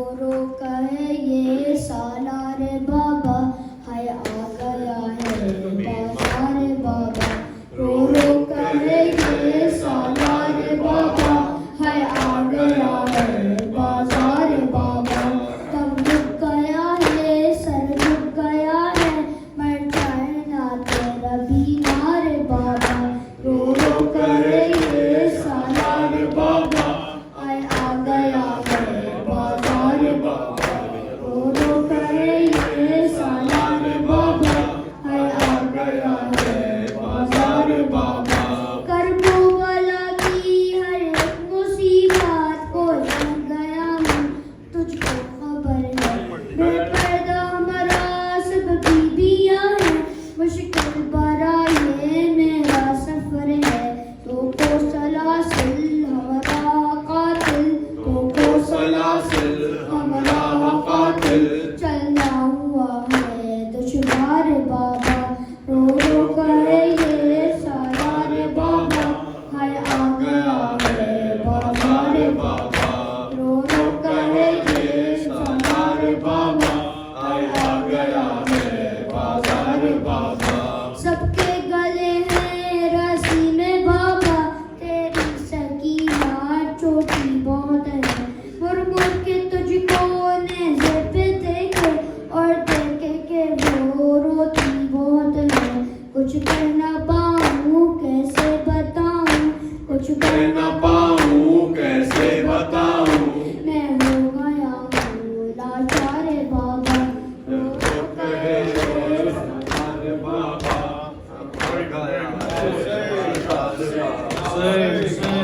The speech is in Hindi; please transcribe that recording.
रो कहे ये सालार बाबा, हाय आ गया है बाजार बाबा। रो कहे ये सालार बाबा, हाय आ गया है बाजार बाबा। तब झुक गया है सर झुक गया है, मर जाए ना तेरा बीमार बाबा। रो कहे ये सालार बाबा, हाय आ गया है बाजार बाबा। रो कहे ये सालार बाबा, हाय आ गया है बाजार बाबा। करबो वाला की हर एक मुसीबत को जान गया हूँ, तुझको खबर है बेपर्दा हमारा सब बीबियाँ हैं। मुश्किल भरा ये मेरा सफर है, तो को सलासिल हमारा कातिल, तो को सलासिल हमारा कातिल। चलना हुआ है दुश्वार बाबा, रो कहे ये सालार बाबा, हाय आ गया है बाजार बाबा। रो कहे ये सालार बाबा, हाय आ गया है बाजार बाबा। सबके गले हैं रस्सी में बाबा, तेरी सकीना चोटी बहुत है। मुड़ के तुझको नेज़े पे देखे और देखे के वो रोती बहुत है। कुछ कर ना पाऊँ कैसे बताऊँ, कुछ कर ना पाऊँ कैसे बताऊँ। मैं हो गया हूँ लाचार बाबा, रो कहे ये सालार बाबा। Say,